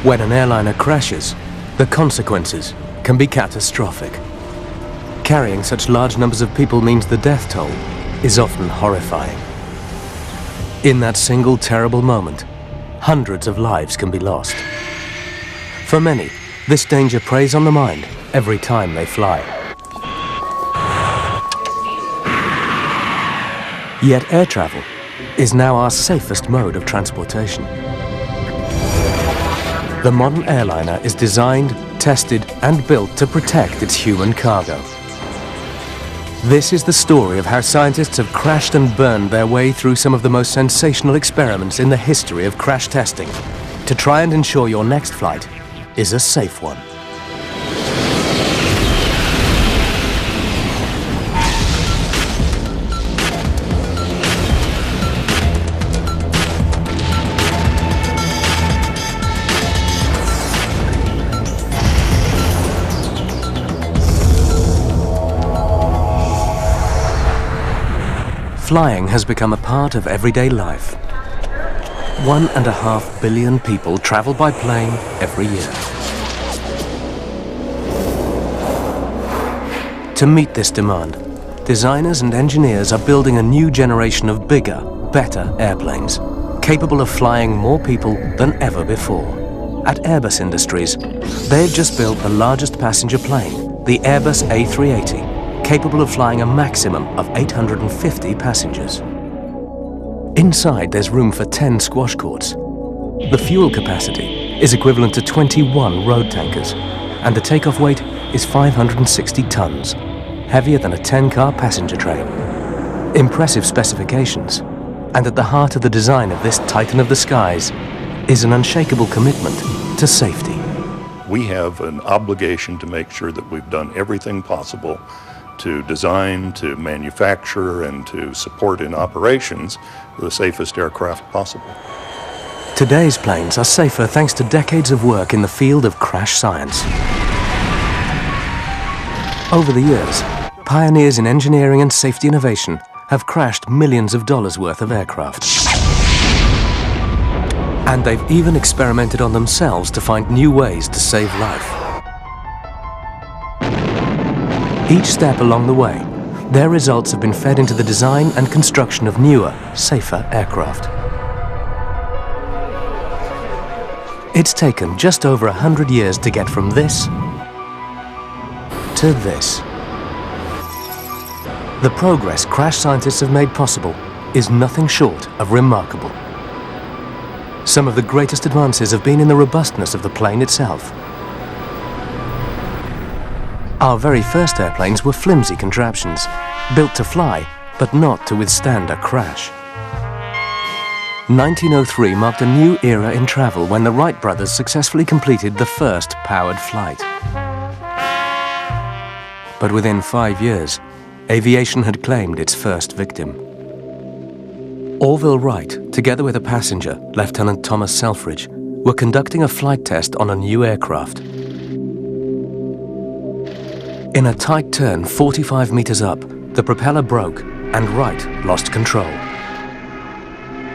When an airliner crashes, the consequences can be catastrophic. Carrying such large numbers of people means the death toll is often horrifying. In that single terrible moment, hundreds of lives can be lost. For many, this danger preys on the mind every time they fly. Yet air travel is now our safest mode of transportation. The modern airliner is designed, tested, and built to protect its human cargo. This is the story of how scientists have crashed and burned their way through some of the most sensational experiments in the history of crash testing to try and ensure your next flight is a safe one. Flying has become a part of everyday life. 1.5 billion people travel by plane every year. To meet this demand, designers and engineers are building a new generation of bigger, better airplanes, capable of flying more people than ever before. At Airbus Industries, they've just built the largest passenger plane, the Airbus A380, capable of flying a maximum of 850 passengers. Inside, there's room for 10 squash courts. The fuel capacity is equivalent to 21 road tankers, and the takeoff weight is 560 tons, heavier than a 10-car passenger train. Impressive specifications, and at the heart of the design of this titan of the skies is an unshakable commitment to safety. We have an obligation to make sure that we've done everything possible to design, to manufacture, and to support in operations the safest aircraft possible. Today's planes are safer thanks to decades of work in the field of crash science. Over the years, pioneers in engineering and safety innovation have crashed millions of dollars worth of aircraft. And they've even experimented on themselves to find new ways to save life. Each step along the way, their results have been fed into the design and construction of newer, safer aircraft. It's taken just over 100 years to get from this to this. The progress crash scientists have made possible is nothing short of remarkable. Some of the greatest advances have been in the robustness of the plane itself. Our very first airplanes were flimsy contraptions, built to fly, but not to withstand a crash. 1903 marked a new era in travel when the Wright brothers successfully completed the first powered flight. But within 5 years, aviation had claimed its first victim. Orville Wright, together with a passenger, Lieutenant Thomas Selfridge, were conducting a flight test on a new aircraft. In a tight turn 45 meters up, the propeller broke and Wright lost control.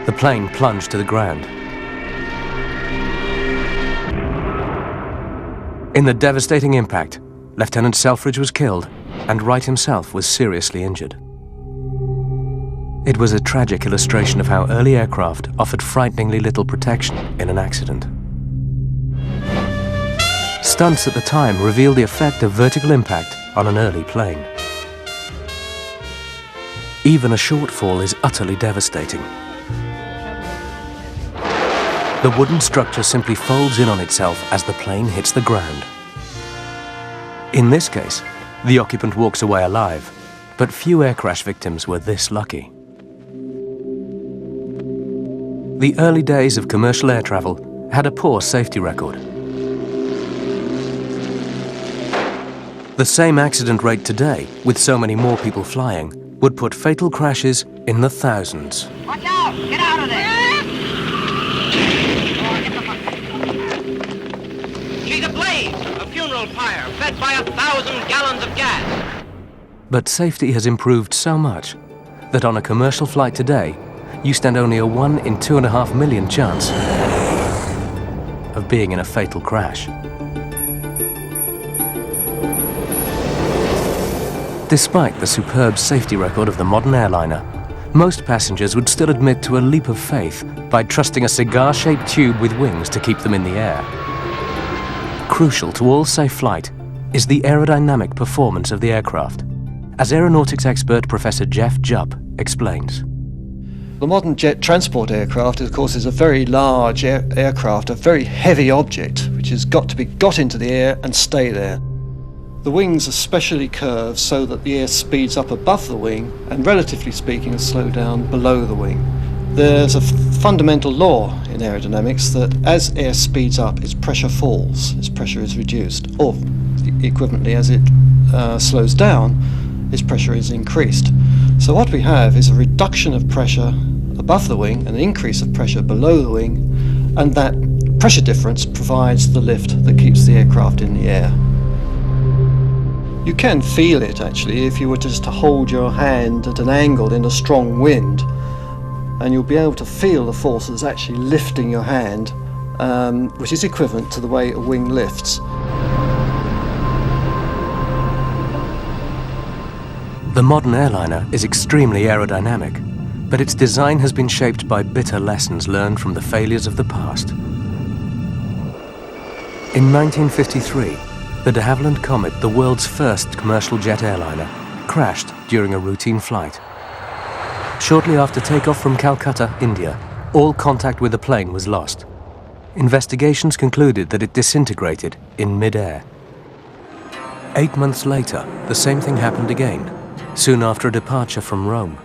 The plane plunged to the ground. In the devastating impact, Lieutenant Selfridge was killed and Wright himself was seriously injured. It was a tragic illustration of how early aircraft offered frighteningly little protection in an accident. Stunts at the time revealed the effect of vertical impact on an early plane. Even a short fall is utterly devastating. The wooden structure simply folds in on itself as the plane hits the ground. In this case, the occupant walks away alive, but few air crash victims were this lucky. The early days of commercial air travel had a poor safety record. The same accident rate today, with so many more people flying, would put fatal crashes in the thousands. Watch out! Get out of there! She's ablaze! A funeral pyre fed by 1,000 gallons of gas! But safety has improved so much that on a commercial flight today, you stand only a 1 in 2.5 million chance of being in a fatal crash. Despite the superb safety record of the modern airliner, most passengers would still admit to a leap of faith by trusting a cigar-shaped tube with wings to keep them in the air. Crucial to all safe flight is the aerodynamic performance of the aircraft, as aeronautics expert Professor Jeff Jupp explains. The modern jet transport aircraft, of course, is a very large aircraft, a very heavy object, which has got to be got into the air and stay there. The wings are specially curved so that the air speeds up above the wing and, relatively speaking, slow down below the wing. There's a fundamental law in aerodynamics that as air speeds up, its pressure falls, its pressure is reduced, or equivalently, as it slows down, its pressure is increased. So what we have is a reduction of pressure above the wing, an increase of pressure below the wing, and that pressure difference provides the lift that keeps the aircraft in the air. You can feel it, actually, if you were just to hold your hand at an angle in a strong wind, and you'll be able to feel the forces actually lifting your hand, which is equivalent to the way a wing lifts. The modern airliner is extremely aerodynamic, but its design has been shaped by bitter lessons learned from the failures of the past. In 1953, the de Havilland Comet, the world's first commercial jet airliner, crashed during a routine flight. Shortly after takeoff from Calcutta, India, all contact with the plane was lost. Investigations concluded that it disintegrated in mid-air. 8 months later, the same thing happened again, soon after a departure from Rome.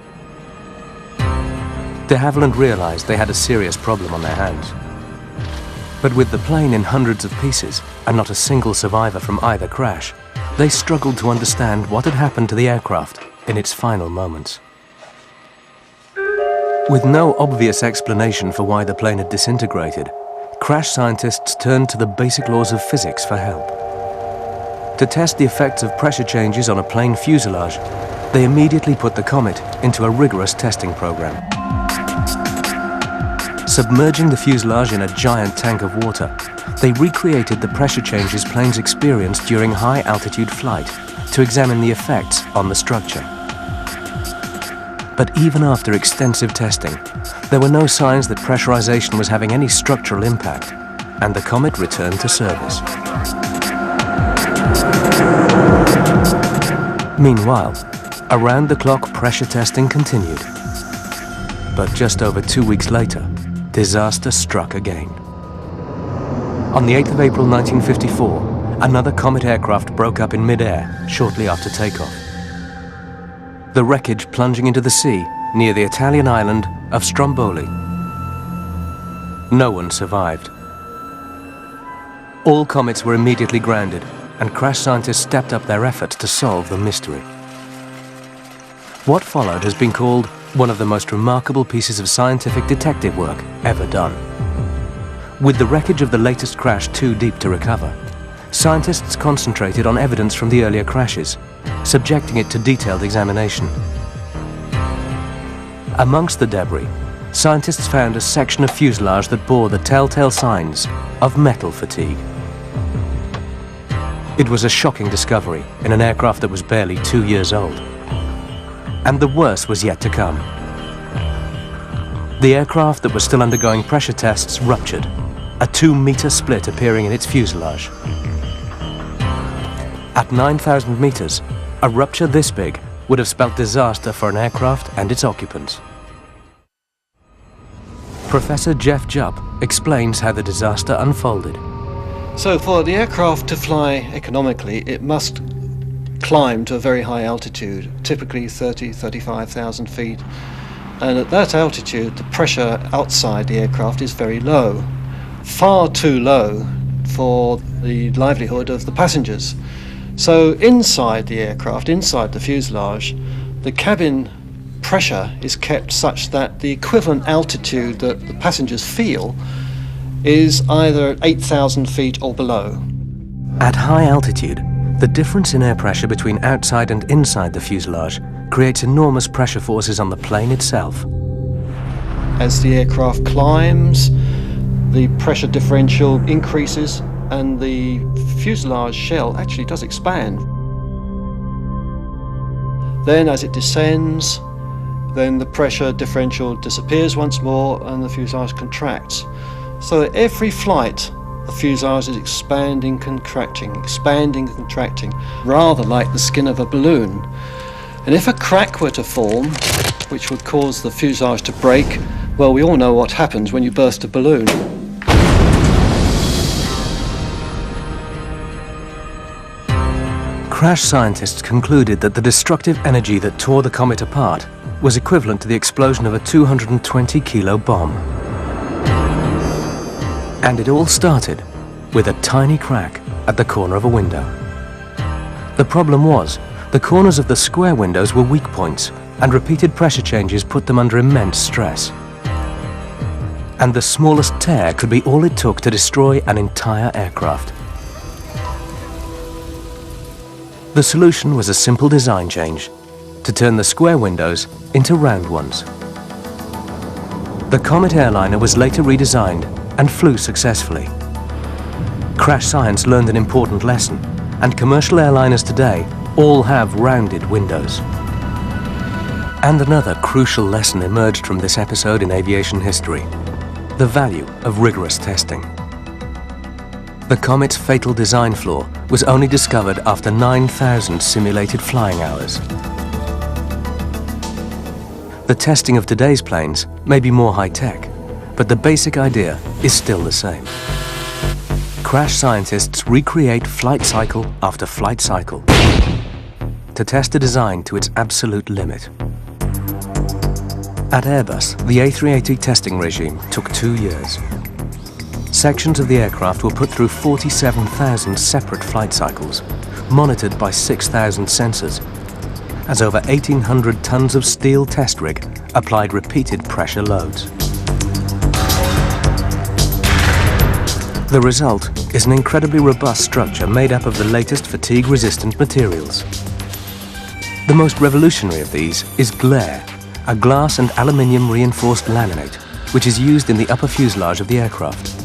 De Havilland realized they had a serious problem on their hands. But with the plane in hundreds of pieces and not a single survivor from either crash, they struggled to understand what had happened to the aircraft in its final moments. With no obvious explanation for why the plane had disintegrated, crash scientists turned to the basic laws of physics for help. To test the effects of pressure changes on a plane fuselage, they immediately put the Comet into a rigorous testing program. Submerging the fuselage in a giant tank of water, they recreated the pressure changes planes experienced during high-altitude flight to examine the effects on the structure. But even after extensive testing, there were no signs that pressurization was having any structural impact, and the Comet returned to service. Meanwhile, around-the-clock pressure testing continued. But just over 2 weeks later, disaster struck again. On the 8th of April 1954, another Comet aircraft broke up in mid-air shortly after takeoff. The wreckage plunging into the sea near the Italian island of Stromboli. No one survived. All Comets were immediately grounded, and crash scientists stepped up their efforts to solve the mystery. What followed has been called one of the most remarkable pieces of scientific detective work ever done. With the wreckage of the latest crash too deep to recover, scientists concentrated on evidence from the earlier crashes, subjecting it to detailed examination. Amongst the debris, scientists found a section of fuselage that bore the telltale signs of metal fatigue. It was a shocking discovery in an aircraft that was barely 2 years old. And the worst was yet to come. The aircraft that was still undergoing pressure tests ruptured, a 2-meter split appearing in its fuselage. At 9,000 meters, a rupture this big would have spelt disaster for an aircraft and its occupants. Professor Jeff Jupp explains how the disaster unfolded. So for the aircraft to fly economically, it must climb to a very high altitude, typically 35,000 feet. And at that altitude, the pressure outside the aircraft is very low, far too low for the livelihood of the passengers. So inside the aircraft, inside the fuselage, the cabin pressure is kept such that the equivalent altitude that the passengers feel is either 8,000 feet or below. At high altitude, the difference in air pressure between outside and inside the fuselage creates enormous pressure forces on the plane itself. As the aircraft climbs, the pressure differential increases and the fuselage shell actually does expand. Then as it descends, then the pressure differential disappears once more and the fuselage contracts. So at every flight, the fuselage is expanding, contracting, rather like the skin of a balloon. And if a crack were to form, which would cause the fuselage to break, well, we all know what happens when you burst a balloon. Crash scientists concluded that the destructive energy that tore the comet apart was equivalent to the explosion of a 220-kilo bomb. And it all started with a tiny crack at the corner of a window. The problem was, the corners of the square windows were weak points, and repeated pressure changes put them under immense stress. And the smallest tear could be all it took to destroy an entire aircraft. The solution was a simple design change, to turn the square windows into round ones. The Comet airliner was later redesigned and flew successfully. Crash science learned an important lesson, and commercial airliners today all have rounded windows. And another crucial lesson emerged from this episode in aviation history: the value of rigorous testing. The Comet's fatal design flaw was only discovered after 9,000 simulated flying hours. The testing of today's planes may be more high-tech, but the basic idea is still the same. Crash scientists recreate flight cycle after flight cycle to test a design to its absolute limit. At Airbus, the A380 testing regime took 2 years. Sections of the aircraft were put through 47,000 separate flight cycles, monitored by 6,000 sensors, as over 1,800 tons of steel test rig applied repeated pressure loads. The result is an incredibly robust structure made up of the latest fatigue-resistant materials. The most revolutionary of these is Glare, a glass and aluminium reinforced laminate, which is used in the upper fuselage of the aircraft.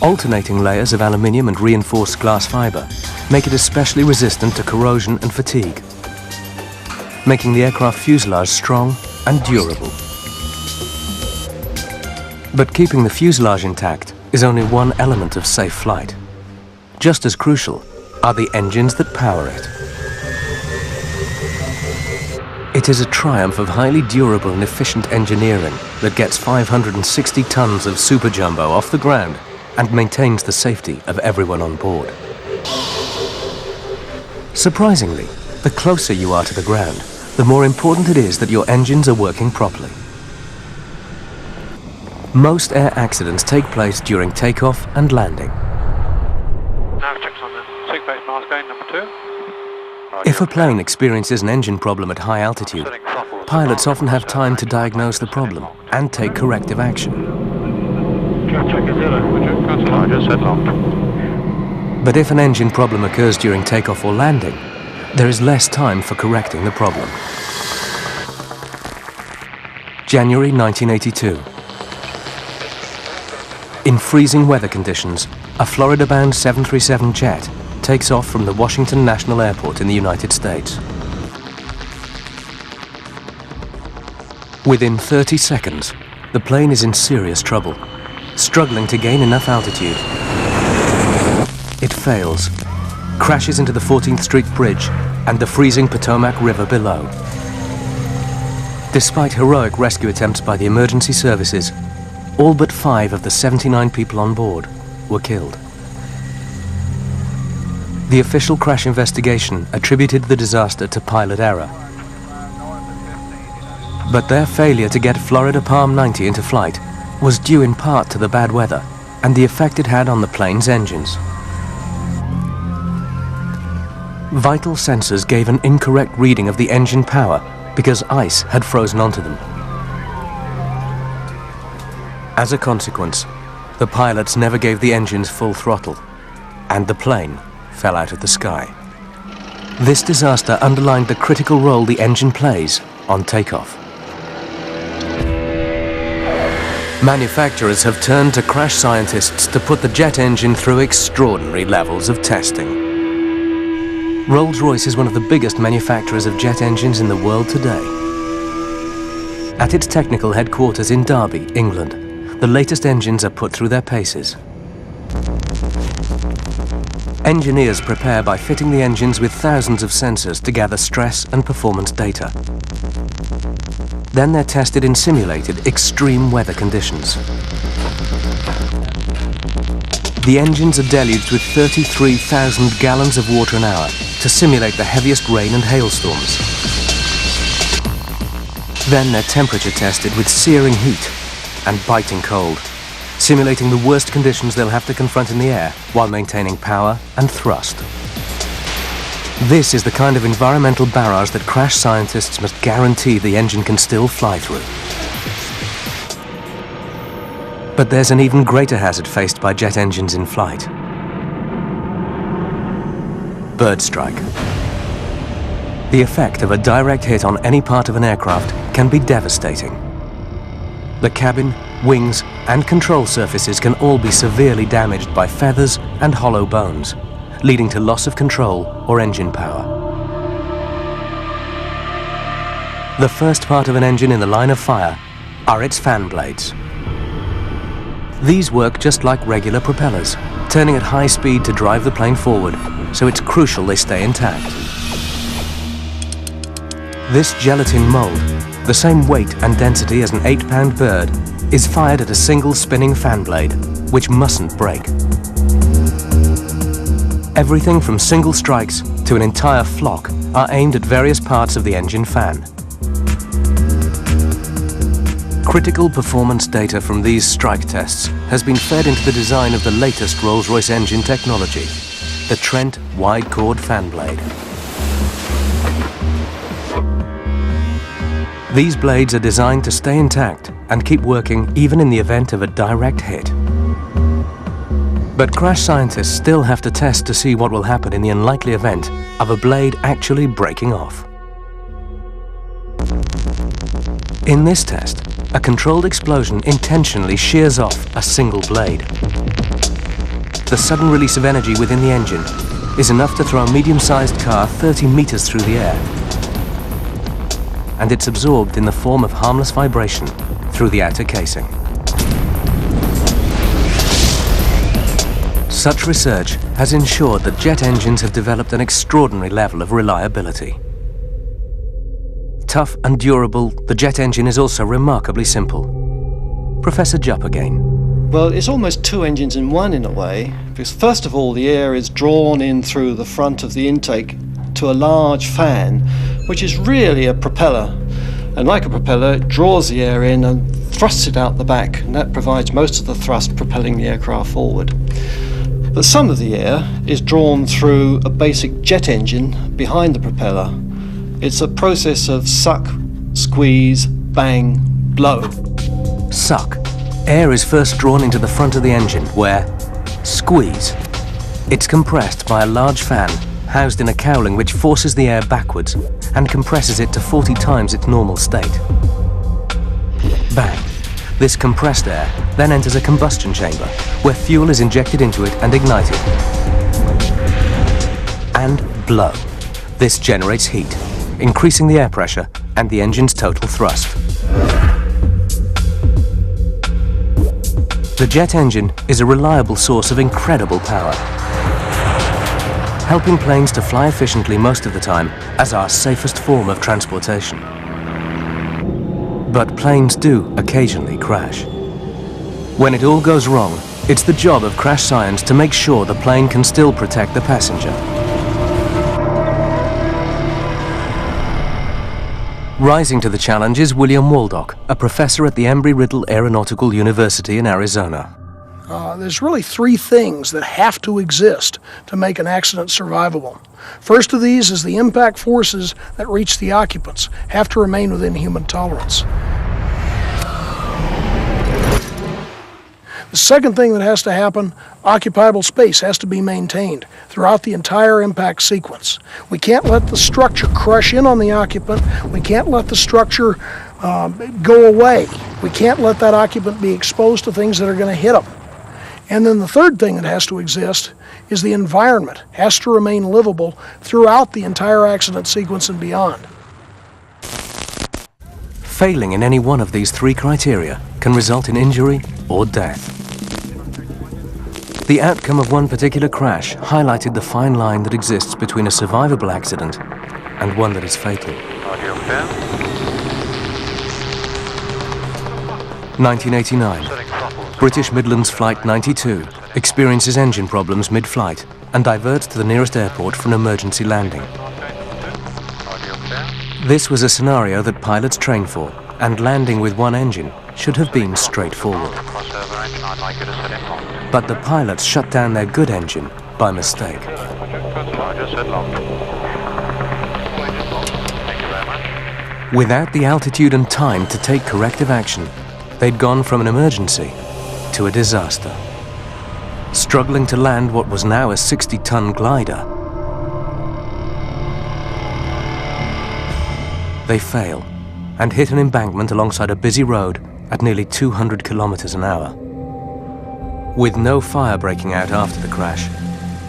Alternating layers of aluminium and reinforced glass fiber make it especially resistant to corrosion and fatigue, making the aircraft fuselage strong and durable. But keeping the fuselage intact is only one element of safe flight. Just as crucial are the engines that power it. It is a triumph of highly durable and efficient engineering that gets 560 tons of super jumbo off the ground and maintains the safety of everyone on board. Surprisingly, the closer you are to the ground, the more important it is that your engines are working properly. Most air accidents take place during takeoff and landing. Nav checks on the sig base mask gain number 2. If a plane experiences an engine problem at high altitude, pilots often have time to diagnose the problem and take corrective action. Check is 0, would you? Roger, set locked. But if an engine problem occurs during takeoff or landing, there is less time for correcting the problem. January 1982. In freezing weather conditions, a Florida-bound 737 jet takes off from the Washington National Airport in the United States. Within 30 seconds, the plane is in serious trouble, struggling to gain enough altitude. It fails, crashes into the 14th Street Bridge and the freezing Potomac River below. Despite heroic rescue attempts by the emergency services, all but 5 of the 79 people on board were killed. The official crash investigation attributed the disaster to pilot error. But their failure to get Florida Palm 90 into flight was due in part to the bad weather and the effect it had on the plane's engines. Vital sensors gave an incorrect reading of the engine power because ice had frozen onto them. As a consequence, the pilots never gave the engines full throttle, and the plane fell out of the sky. This disaster underlined the critical role the engine plays on takeoff. Manufacturers have turned to crash scientists to put the jet engine through extraordinary levels of testing. Rolls-Royce is one of the biggest manufacturers of jet engines in the world today. At its technical headquarters in Derby, England, the latest engines are put through their paces. Engineers prepare by fitting the engines with thousands of sensors to gather stress and performance data. Then they're tested in simulated extreme weather conditions. The engines are deluged with 33,000 gallons of water an hour to simulate the heaviest rain and hailstorms. Then they're temperature tested with searing heat and biting cold, simulating the worst conditions they'll have to confront in the air while maintaining power and thrust. This is the kind of environmental barrage that crash scientists must guarantee the engine can still fly through. But there's an even greater hazard faced by jet engines in flight. Bird strike. The effect of a direct hit on any part of an aircraft can be devastating. The cabin, wings, and control surfaces can all be severely damaged by feathers and hollow bones, leading to loss of control or engine power. The first part of an engine in the line of fire are its fan blades. These work just like regular propellers, turning at high speed to drive the plane forward, so it's crucial they stay intact. This gelatin mold, the same weight and density as an 8-pound bird, is fired at a single spinning fan blade, which mustn't break. Everything from single strikes to an entire flock are aimed at various parts of the engine fan. Critical performance data from these strike tests has been fed into the design of the latest Rolls-Royce engine technology, the Trent wide chord fan blade. These blades are designed to stay intact and keep working even in the event of a direct hit. But crash scientists still have to test to see what will happen in the unlikely event of a blade actually breaking off. In this test, a controlled explosion intentionally shears off a single blade. The sudden release of energy within the engine is enough to throw a medium-sized car 30 meters through the air. And it's absorbed in the form of harmless vibration through the outer casing. Such research has ensured that jet engines have developed an extraordinary level of reliability. Tough and durable, the jet engine is also remarkably simple. Professor Jupp again. Well, it's almost two engines in one in a way, because first of all the air is drawn in through the front of the intake to a large fan, which is really a propeller. And like a propeller, it draws the air in and thrusts it out the back, and that provides most of the thrust propelling the aircraft forward. But some of the air is drawn through a basic jet engine behind the propeller. It's a process of suck, squeeze, bang, blow. Suck. Air is first drawn into the front of the engine, where squeeze. It's compressed by a large fan housed in a cowling which forces the air backwards and compresses it to 40 times its normal state. Bang. This compressed air then enters a combustion chamber, where fuel is injected into it and ignited. And blow. This generates heat, increasing the air pressure and the engine's total thrust. The jet engine is a reliable source of incredible power, helping planes to fly efficiently most of the time as our safest form of transportation. But planes do occasionally crash. When it all goes wrong, it's the job of crash science to make sure the plane can still protect the passenger. Rising to the challenge is William Waldock, a professor at the Embry-Riddle Aeronautical University in Arizona. There's really three things that have to exist to make an accident survivable. First of these is the impact forces that reach the occupants have to remain within human tolerance. The second thing that has to happen, occupiable space has to be maintained throughout the entire impact sequence. We can't let the structure crush in on the occupant. We can't let the structure go away. We can't let that occupant be exposed to things that are going to hit them. And then the third thing that has to exist is the environment has to remain livable throughout the entire accident sequence and beyond. Failing in any one of these three criteria can result in injury or death. The outcome of one particular crash highlighted the fine line that exists between a survivable accident and one that is fatal. 1989. British Midlands Flight 92 experiences engine problems mid-flight and diverts to the nearest airport for an emergency landing. This was a scenario that pilots train for, and landing with one engine should have been straightforward. But the pilots shut down their good engine by mistake. Without the altitude and time to take corrective action, they'd gone from an emergency to a disaster. Struggling to land what was now a 60-ton glider, they fail and hit an embankment alongside a busy road at nearly 200 kilometers an hour. With no fire breaking out after the crash,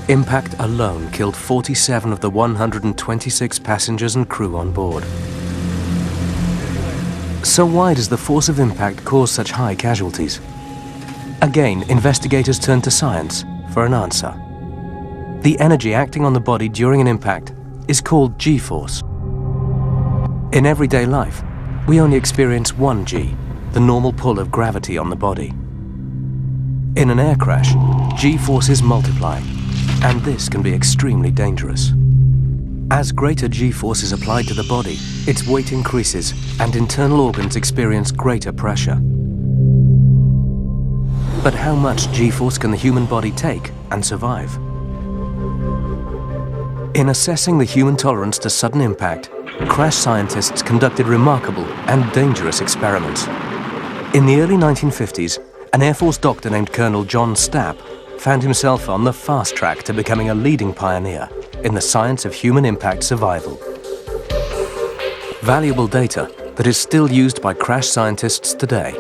impact alone killed 47 of the 126 passengers and crew on board. So why does the force of impact cause such high casualties? Again, investigators turn to science for an answer. The energy acting on the body during an impact is called G-force. In everyday life, we only experience one G, the normal pull of gravity on the body. In an air crash, G-forces multiply, and this can be extremely dangerous. As greater G-force is applied to the body, its weight increases and internal organs experience greater pressure. But how much G-force can the human body take and survive? In assessing the human tolerance to sudden impact, crash scientists conducted remarkable and dangerous experiments. In the early 1950s, an Air Force doctor named Colonel John Stapp found himself on the fast track to becoming a leading pioneer in the science of human impact survival. Valuable data that is still used by crash scientists today.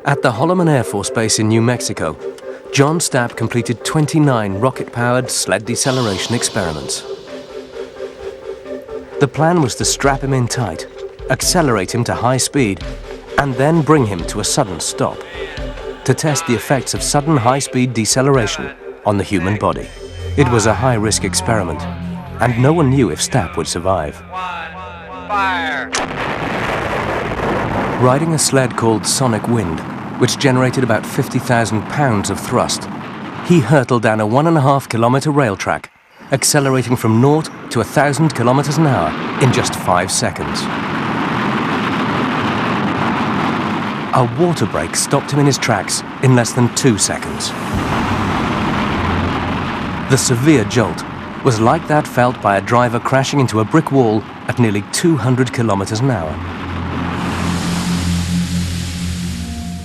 At the Holloman Air Force Base in New Mexico, John Stapp completed 29 rocket-powered sled deceleration experiments. The plan was to strap him in tight, accelerate him to high speed, and then bring him to a sudden stop to test the effects of sudden high-speed deceleration on the human body. It was a high-risk experiment, and no one knew if Stapp would survive. Fire! Riding a sled called Sonic Wind, which generated about 50,000 pounds of thrust, he hurtled down a 1.5-kilometer rail track, accelerating from 0 to 1,000 kilometers an hour in just 5 seconds. A water break stopped him in his tracks in less than 2 seconds. The severe jolt was like that felt by a driver crashing into a brick wall at nearly 200 kilometers an hour.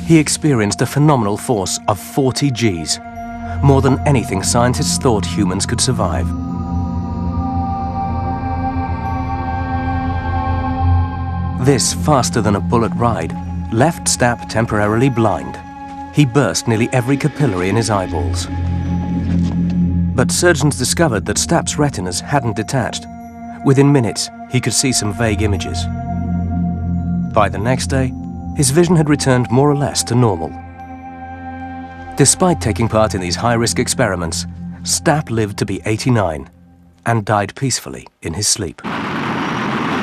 He experienced a phenomenal force of 40 Gs, more than anything scientists thought humans could survive. This faster-than-a-bullet ride left Stapp temporarily blind. He burst nearly every capillary in his eyeballs. But surgeons discovered that Stapp's retinas hadn't detached. Within minutes, he could see some vague images. By the next day, his vision had returned more or less to normal. Despite taking part in these high-risk experiments, Stapp lived to be 89 and died peacefully in his sleep.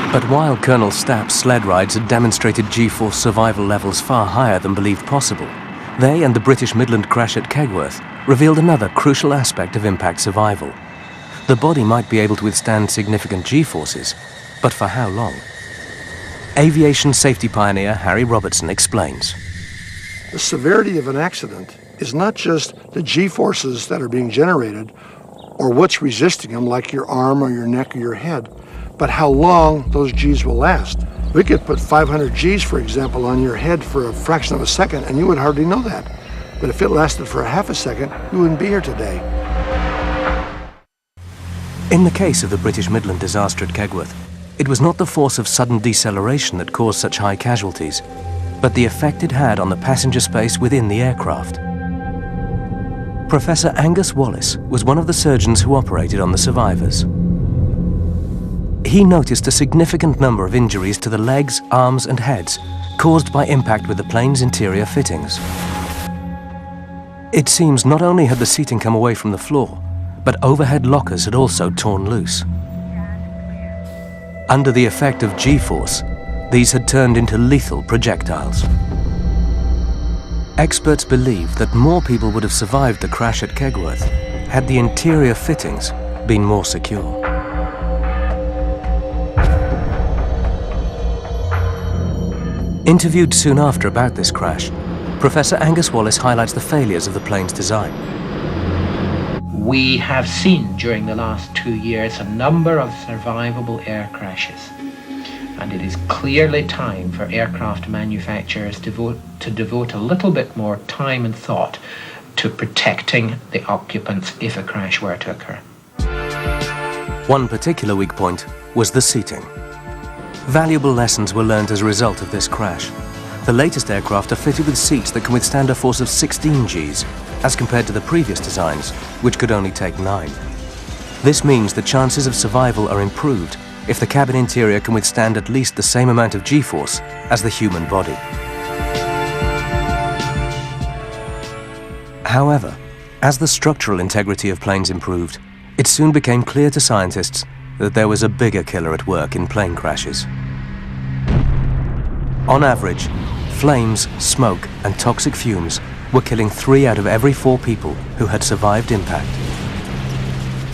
But while Colonel Stapp's sled rides had demonstrated G-force survival levels far higher than believed possible, they and the British Midland crash at Kegworth revealed another crucial aspect of impact survival. The body might be able to withstand significant G-forces, but for how long? Aviation safety pioneer Harry Robertson explains. The severity of an accident is not just the G-forces that are being generated or what's resisting them, like your arm or your neck or your head, but how long those Gs will last. We could put 500 Gs, for example, on your head for a fraction of a second, and you would hardly know that. But if it lasted for a half a second, you wouldn't be here today. In the case of the British Midland disaster at Kegworth, it was not the force of sudden deceleration that caused such high casualties, but the effect it had on the passenger space within the aircraft. Professor Angus Wallace was one of the surgeons who operated on the survivors. He noticed a significant number of injuries to the legs, arms and heads caused by impact with the plane's interior fittings. It seems not only had the seating come away from the floor, but overhead lockers had also torn loose. Under the effect of G-force, these had turned into lethal projectiles. Experts believe that more people would have survived the crash at Kegworth had the interior fittings been more secure. Interviewed soon after about this crash, Professor Angus Wallace highlights the failures of the plane's design. We have seen during the last 2 years a number of survivable air crashes, and it is clearly time for aircraft manufacturers to devote a little bit more time and thought to protecting the occupants if a crash were to occur. One particular weak point was the seating. Valuable lessons were learned as a result of this crash. The latest aircraft are fitted with seats that can withstand a force of 16 Gs, as compared to the previous designs, which could only take 9. This means the chances of survival are improved if the cabin interior can withstand at least the same amount of G-force as the human body. However, as the structural integrity of planes improved, it soon became clear to scientists that there was a bigger killer at work in plane crashes. On average, flames, smoke and toxic fumes were killing 3 out of every 4 people who had survived impact.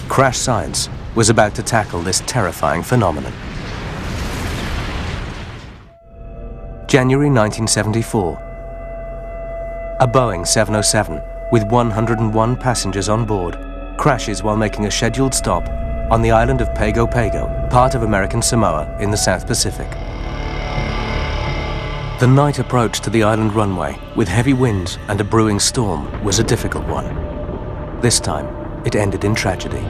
Crash science was about to tackle this terrifying phenomenon. January 1974. A Boeing 707 with 101 passengers on board crashes while making a scheduled stop on the island of Pago Pago, part of American Samoa in the South Pacific. The night approach to the island runway with heavy winds and a brewing storm was a difficult one. This time, it ended in tragedy.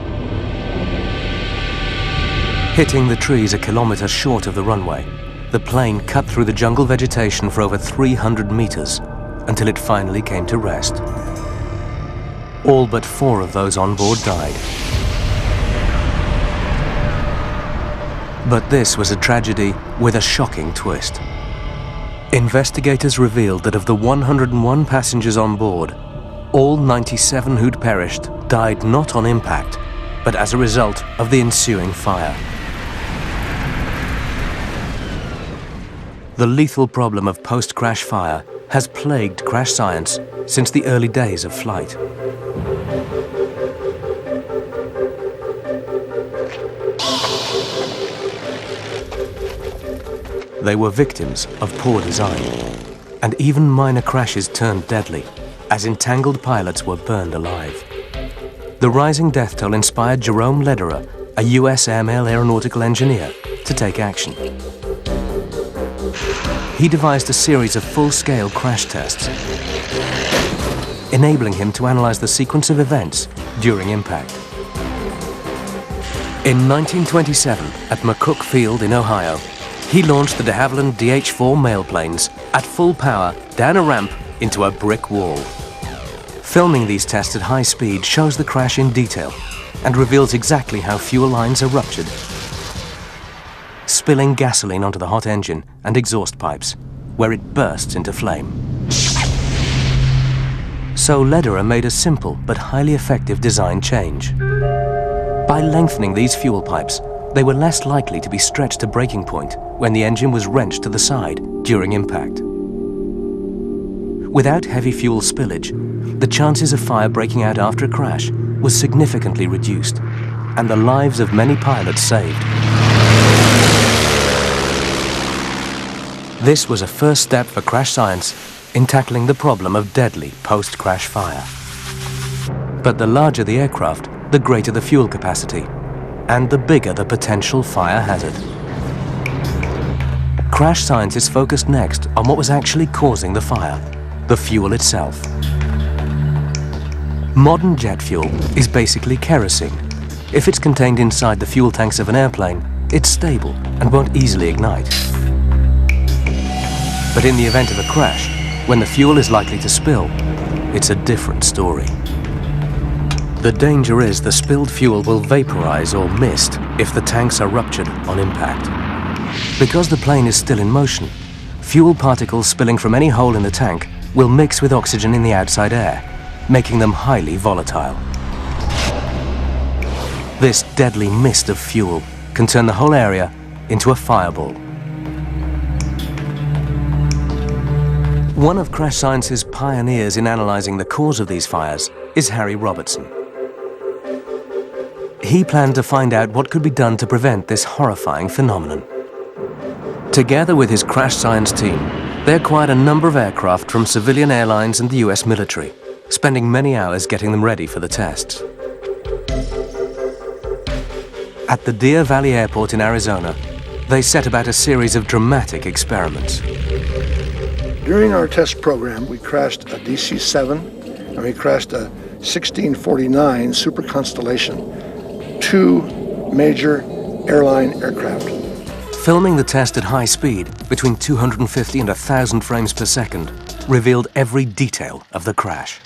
Hitting the trees a kilometer short of the runway, the plane cut through the jungle vegetation for over 300 meters until it finally came to rest. All but 4 of those on board died. But this was a tragedy with a shocking twist. Investigators revealed that of the 101 passengers on board, all 97 who'd perished died not on impact, but as a result of the ensuing fire. The lethal problem of post-crash fire has plagued crash science since the early days of flight. They were victims of poor design, and even minor crashes turned deadly as entangled pilots were burned alive. The rising death toll inspired Jerome Lederer, a US airmail aeronautical engineer, to take action. He devised a series of full-scale crash tests, enabling him to analyze the sequence of events during impact. In 1927, at McCook Field in Ohio, he launched the de Havilland DH-4 mailplanes at full power down a ramp into a brick wall. Filming these tests at high speed shows the crash in detail and reveals exactly how fuel lines are ruptured, spilling gasoline onto the hot engine and exhaust pipes, where it bursts into flame. So Lederer made a simple but highly effective design change. By lengthening these fuel pipes, they were less likely to be stretched to breaking point when the engine was wrenched to the side during impact. Without heavy fuel spillage, the chances of fire breaking out after a crash was significantly reduced, and the lives of many pilots saved. This was a first step for crash science in tackling the problem of deadly post-crash fire. But the larger the aircraft, the greater the fuel capacity, and the bigger the potential fire hazard. Crash scientists focused next on what was actually causing the fire, the fuel itself. Modern jet fuel is basically kerosene. If it's contained inside the fuel tanks of an airplane, it's stable and won't easily ignite. But in the event of a crash, when the fuel is likely to spill, it's a different story. The danger is the spilled fuel will vaporize or mist if the tanks are ruptured on impact. Because the plane is still in motion, fuel particles spilling from any hole in the tank will mix with oxygen in the outside air, making them highly volatile. This deadly mist of fuel can turn the whole area into a fireball. One of crash science's pioneers in analyzing the cause of these fires is Harry Robertson. He planned to find out what could be done to prevent this horrifying phenomenon. Together with his crash science team, they acquired a number of aircraft from civilian airlines and the US military, spending many hours getting them ready for the tests. At the Deer Valley Airport in Arizona, they set about a series of dramatic experiments. During our test program, we crashed a DC-7 and we crashed a 1649 Super Constellation, two major airline aircraft. Filming the test at high speed, between 250 and 1,000 frames per second, revealed every detail of the crash.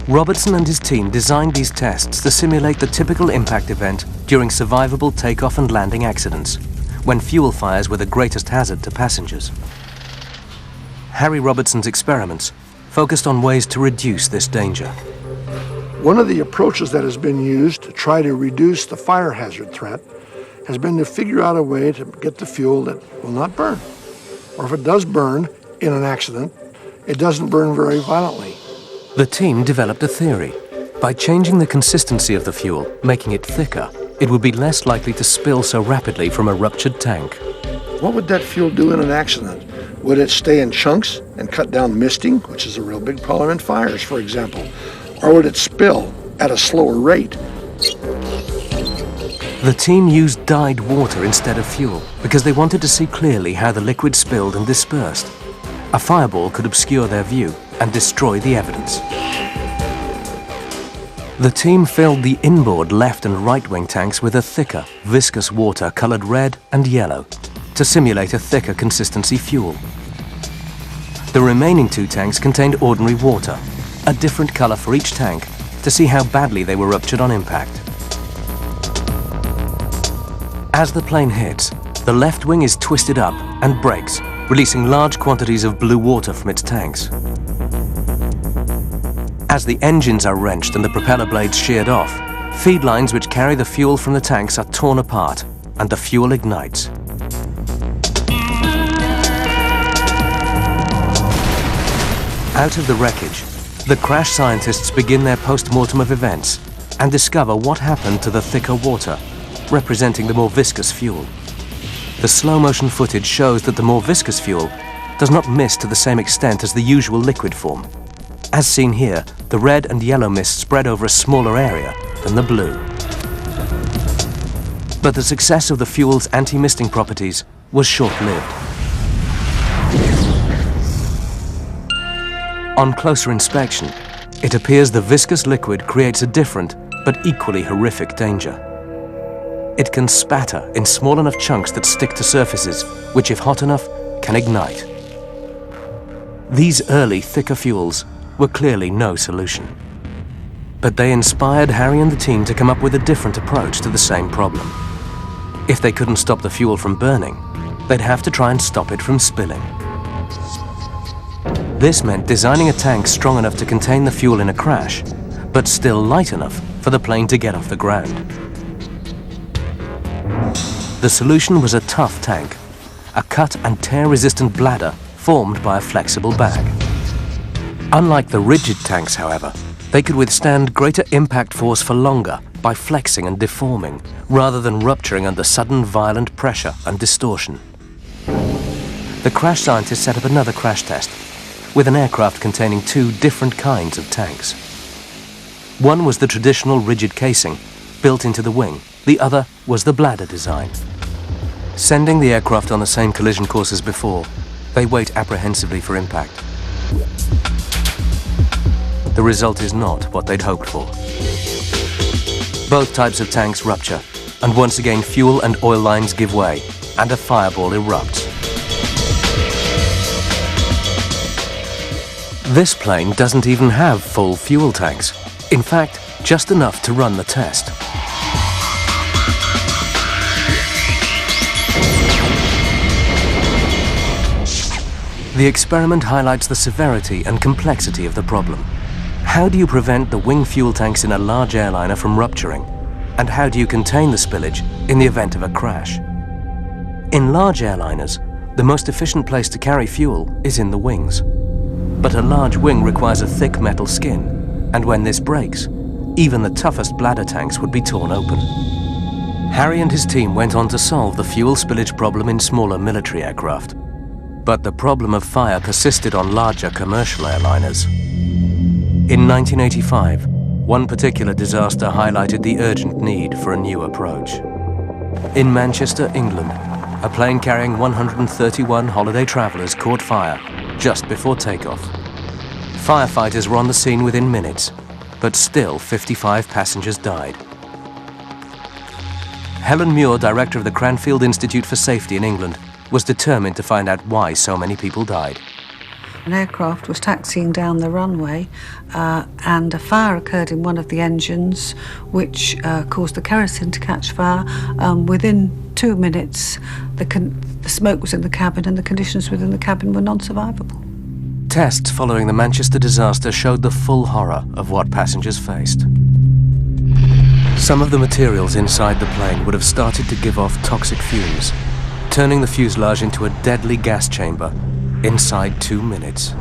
Robertson and his team designed these tests to simulate the typical impact event during survivable takeoff and landing accidents, when fuel fires were the greatest hazard to passengers. Harry Robertson's experiments focused on ways to reduce this danger. One of the approaches that has been used to try to reduce the fire hazard threat has been to figure out a way to get the fuel that will not burn. Or if it does burn in an accident, it doesn't burn very violently. The team developed a theory. By changing the consistency of the fuel, making it thicker, it would be less likely to spill so rapidly from a ruptured tank. What would that fuel do in an accident? Would it stay in chunks and cut down misting, which is a real big problem in fires, for example? Or would it spill at a slower rate? The team used dyed water instead of fuel because they wanted to see clearly how the liquid spilled and dispersed. A fireball could obscure their view and destroy the evidence. The team filled the inboard left and right wing tanks with a thicker, viscous water colored red and yellow to simulate a thicker consistency fuel. The remaining two tanks contained ordinary water, a different color for each tank, to see how badly they were ruptured on impact. As the plane hits, the left wing is twisted up and breaks, releasing large quantities of blue water from its tanks. As the engines are wrenched and the propeller blades sheared off, feed lines which carry the fuel from the tanks are torn apart and the fuel ignites. Out of the wreckage, the crash scientists begin their post-mortem of events and discover what happened to the thicker water, representing the more viscous fuel. The slow-motion footage shows that the more viscous fuel does not mist to the same extent as the usual liquid form. As seen here, the red and yellow mist spread over a smaller area than the blue. But the success of the fuel's anti-misting properties was short-lived. On closer inspection, it appears the viscous liquid creates a different but equally horrific danger. It can spatter in small enough chunks that stick to surfaces, which if hot enough, can ignite. These early, thicker fuels were clearly no solution. But they inspired Harry and the team to come up with a different approach to the same problem. If they couldn't stop the fuel from burning, they'd have to try and stop it from spilling. This meant designing a tank strong enough to contain the fuel in a crash, but still light enough for the plane to get off the ground. The solution was a tough tank, a cut and tear-resistant bladder formed by a flexible bag. Unlike the rigid tanks, however, they could withstand greater impact force for longer by flexing and deforming, rather than rupturing under sudden violent pressure and distortion. The crash scientists set up another crash test, with an aircraft containing two different kinds of tanks. One was the traditional rigid casing, built into the wing. The other was the bladder design. Sending the aircraft on the same collision course as before, they wait apprehensively for impact. The result is not what they'd hoped for. Both types of tanks rupture, and once again fuel and oil lines give way, and a fireball erupts. This plane doesn't even have full fuel tanks. In fact, just enough to run the test. The experiment highlights the severity and complexity of the problem. How do you prevent the wing fuel tanks in a large airliner from rupturing? And how do you contain the spillage in the event of a crash? In large airliners, the most efficient place to carry fuel is in the wings. But a large wing requires a thick metal skin, and when this breaks, even the toughest bladder tanks would be torn open. Harry and his team went on to solve the fuel spillage problem in smaller military aircraft. But the problem of fire persisted on larger commercial airliners. In 1985, one particular disaster highlighted the urgent need for a new approach. In Manchester, England, a plane carrying 131 holiday travellers caught fire just before takeoff. Firefighters were on the scene within minutes, but still 55 passengers died. Helen Muir, director of the Cranfield Institute for Safety in England, was determined to find out why so many people died. An aircraft was taxiing down the runway and a fire occurred in one of the engines which caused the kerosene to catch fire. Within 2 minutes, the smoke was in the cabin and the conditions within the cabin were non-survivable. Tests following the Manchester disaster showed the full horror of what passengers faced. Some of the materials inside the plane would have started to give off toxic fumes, turning the fuselage into a deadly gas chamber inside 2 minutes.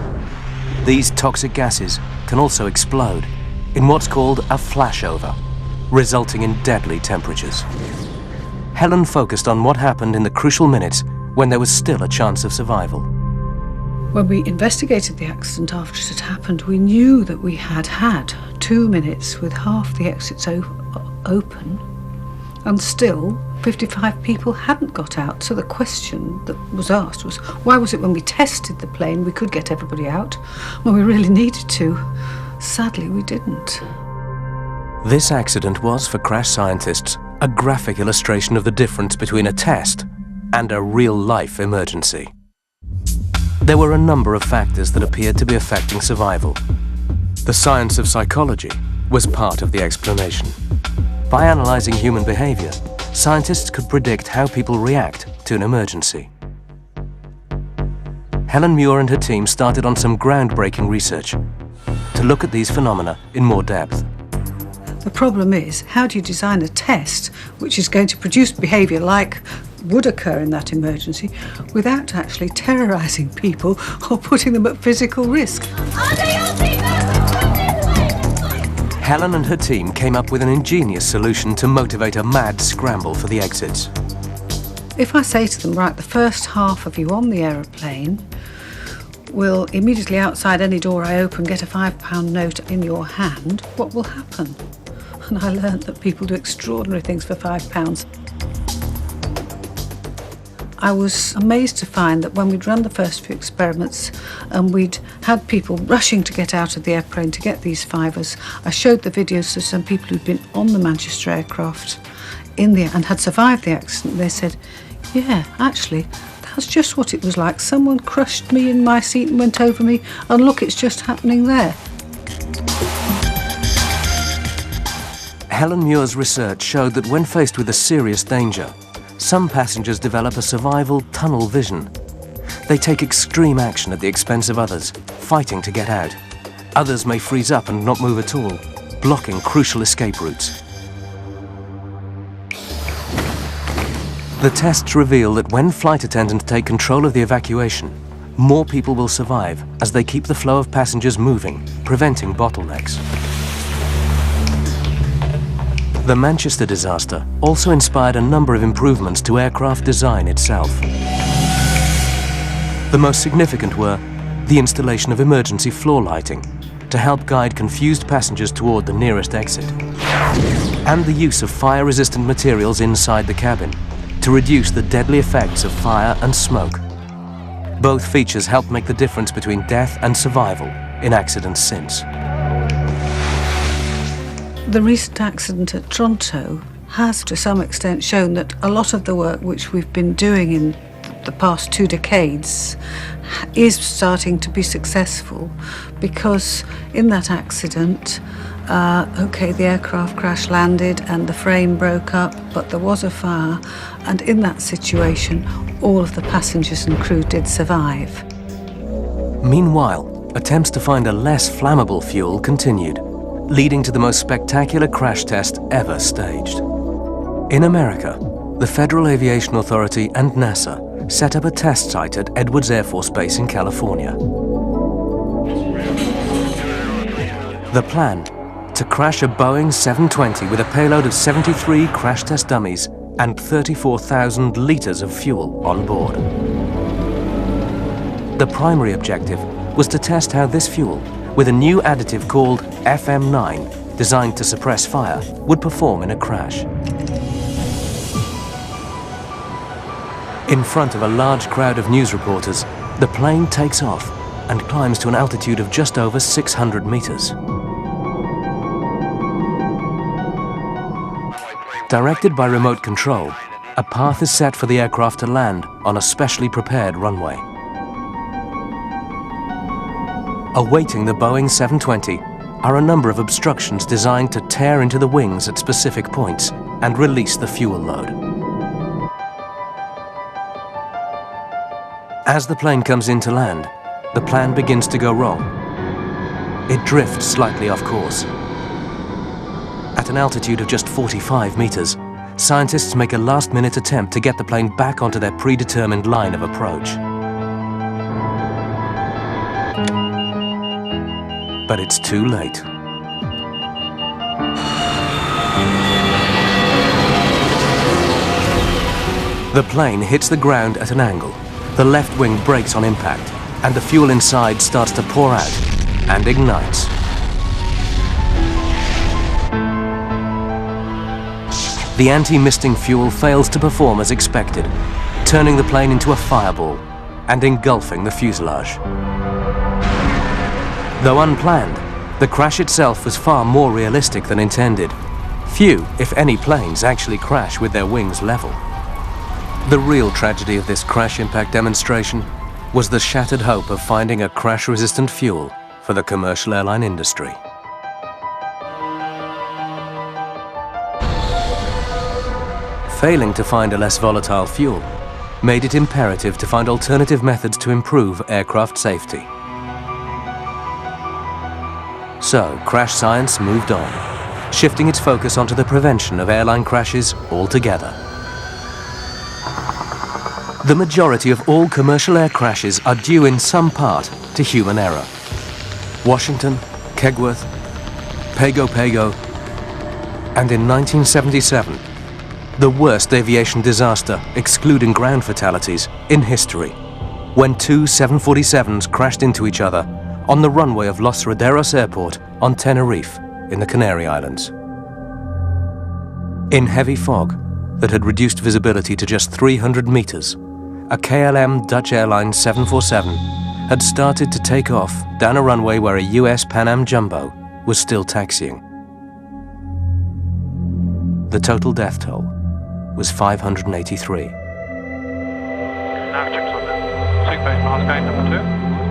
These toxic gases can also explode in what's called a flashover, resulting in deadly temperatures. Helen focused on what happened in the crucial minutes when there was still a chance of survival. When we investigated the accident after it had happened, we knew that we had had 2 minutes with half the exits open, and still 55 people hadn't got out. So the question that was asked was, why was it when we tested the plane we could get everybody out when we really needed to? Sadly, we didn't. This accident was, for crash scientists, a graphic illustration of the difference between a test and a real-life emergency. There were a number of factors that appeared to be affecting survival. The science of psychology was part of the explanation. By analyzing human behavior, scientists could predict how people react to an emergency. Helen Muir and her team started on some groundbreaking research to look at these phenomena in more depth. The problem is, how do you design a test which is going to produce behavior like would occur in that emergency without actually terrorizing people or putting them at physical risk? Helen and her team came up with an ingenious solution to motivate a mad scramble for the exits. If I say to them, right, the first half of you on the aeroplane will immediately outside any door I open get a £5 note in your hand, what will happen? And I learned that people do extraordinary things for £5. I was amazed to find that when we'd run the first few experiments and we'd had people rushing to get out of the airplane to get these fivers, I showed the videos to some people who'd been on the Manchester aircraft and had survived the accident. They said, yeah, actually, that's just what it was like. Someone crushed me in my seat and went over me, and look, it's just happening there. Helen Muir's research showed that when faced with a serious danger, some passengers develop a survival tunnel vision. They take extreme action at the expense of others, fighting to get out. Others may freeze up and not move at all, blocking crucial escape routes. The tests reveal that when flight attendants take control of the evacuation, more people will survive as they keep the flow of passengers moving, preventing bottlenecks. The Manchester disaster also inspired a number of improvements to aircraft design itself. The most significant were the installation of emergency floor lighting to help guide confused passengers toward the nearest exit, and the use of fire-resistant materials inside the cabin to reduce the deadly effects of fire and smoke. Both features helped make the difference between death and survival in accidents since. The recent accident at Toronto has to some extent shown that a lot of the work which we've been doing in the past 2 decades is starting to be successful, because in that accident, the aircraft crash landed and the frame broke up, but there was a fire, and in that situation, all of the passengers and crew did survive. Meanwhile, attempts to find a less flammable fuel continued, leading to the most spectacular crash test ever staged. In America, the Federal Aviation Authority and NASA set up a test site at Edwards Air Force Base in California. The plan: to crash a Boeing 720 with a payload of 73 crash test dummies and 34,000 litres of fuel on board. The primary objective was to test how this fuel, with a new additive called FM9, designed to suppress fire, would perform in a crash. In front of a large crowd of news reporters, the plane takes off and climbs to an altitude of just over 600 meters. Directed by remote control, a path is set for the aircraft to land on a specially prepared runway. Awaiting the Boeing 720 are a number of obstructions designed to tear into the wings at specific points and release the fuel load. As the plane comes in to land, the plan begins to go wrong. It drifts slightly off course. At an altitude of just 45 meters, scientists make a last-minute attempt to get the plane back onto their predetermined line of approach. But it's too late. The plane hits the ground at an angle. The left wing brakes on impact, and the fuel inside starts to pour out and ignites. The anti-misting fuel fails to perform as expected, turning the plane into a fireball and engulfing the fuselage. Though unplanned, the crash itself was far more realistic than intended. Few, if any, planes actually crash with their wings level. The real tragedy of this crash impact demonstration was the shattered hope of finding a crash-resistant fuel for the commercial airline industry. Failing to find a less volatile fuel made it imperative to find alternative methods to improve aircraft safety. So, crash science moved on, shifting its focus onto the prevention of airline crashes altogether. The majority of all commercial air crashes are due in some part to human error. Washington, Kegworth, Pago Pago, and in 1977, the worst aviation disaster, excluding ground fatalities, in history, when 2 747s crashed into each other on the runway of Los Roderos Airport on Tenerife in the Canary Islands. In heavy fog that had reduced visibility to just 300 meters, a KLM Dutch Airlines 747 had started to take off down a runway where a US Pan Am Jumbo was still taxiing. The total death toll was 583. Now checks on the 6 base mask gain number 2.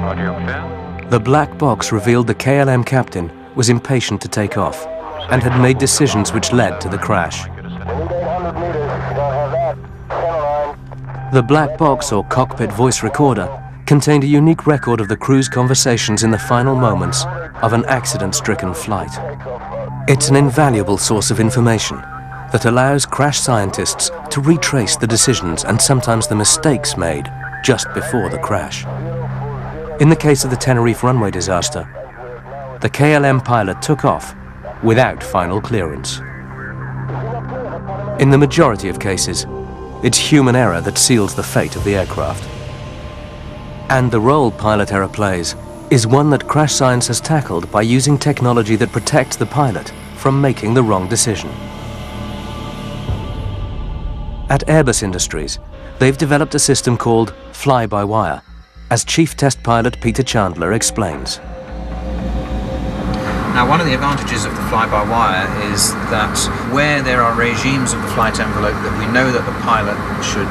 Roger, clear. The black box revealed the KLM captain was impatient to take off and had made decisions which led to the crash. The black box, or cockpit voice recorder, contained a unique record of the crew's conversations in the final moments of an accident-stricken flight. It's an invaluable source of information that allows crash scientists to retrace the decisions and sometimes the mistakes made just before the crash. In the case of the Tenerife runway disaster, the KLM pilot took off without final clearance. In the majority of cases, it's human error that seals the fate of the aircraft. And the role pilot error plays is one that crash science has tackled by using technology that protects the pilot from making the wrong decision. At Airbus Industries, they've developed a system called fly-by-wire, as Chief Test Pilot Peter Chandler explains. Now, one of the advantages of the fly-by-wire is that where there are regimes of the flight envelope that we know that the pilot should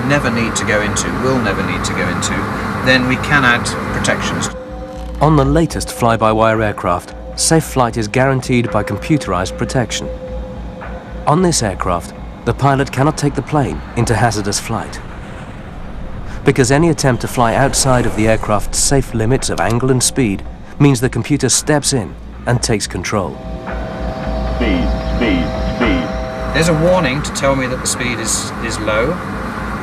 never need to go into, will never need to go into, then we can add protections. On the latest fly-by-wire aircraft, safe flight is guaranteed by computerized protection. On this aircraft, the pilot cannot take the plane into hazardous flight, because any attempt to fly outside of the aircraft's safe limits of angle and speed means the computer steps in and takes control. Speed, speed, speed. There's a warning to tell me that the speed is low.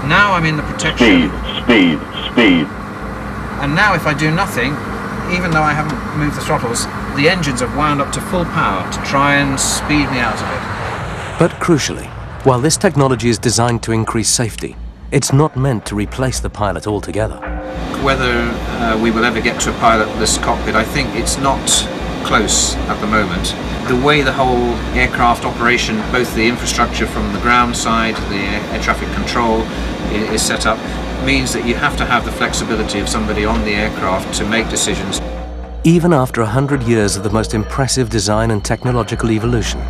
Now I'm in the protection. Speed, speed, speed. And now if I do nothing, even though I haven't moved the throttles, the engines have wound up to full power to try and speed me out of it. But crucially, while this technology is designed to increase safety, it's not meant to replace the pilot altogether. Whether we will ever get to a pilotless cockpit, I think it's not close at the moment. The way the whole aircraft operation, both the infrastructure from the ground side, the air traffic control is set up, means that you have to have the flexibility of somebody on the aircraft to make decisions. Even after 100 years of the most impressive design and technological evolution,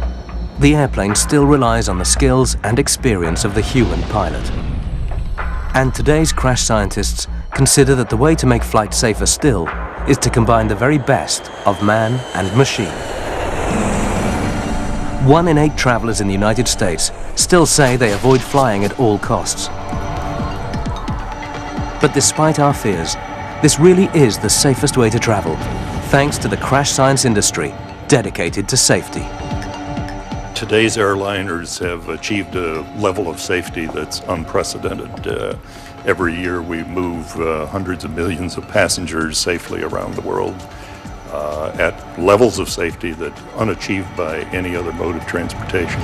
the airplane still relies on the skills and experience of the human pilot. And today's crash scientists consider that the way to make flight safer still is to combine the very best of man and machine. 1 in 8 travelers in the United States still say they avoid flying at all costs. But despite our fears, this really is the safest way to travel, thanks to the crash science industry dedicated to safety. Today's airliners have achieved a level of safety that's unprecedented. Every year we move hundreds of millions of passengers safely around the world at levels of safety that are unachieved by any other mode of transportation.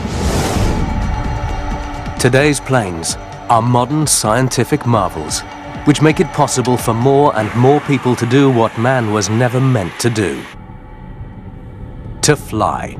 Today's planes are modern scientific marvels, which make it possible for more and more people to do what man was never meant to do: to fly.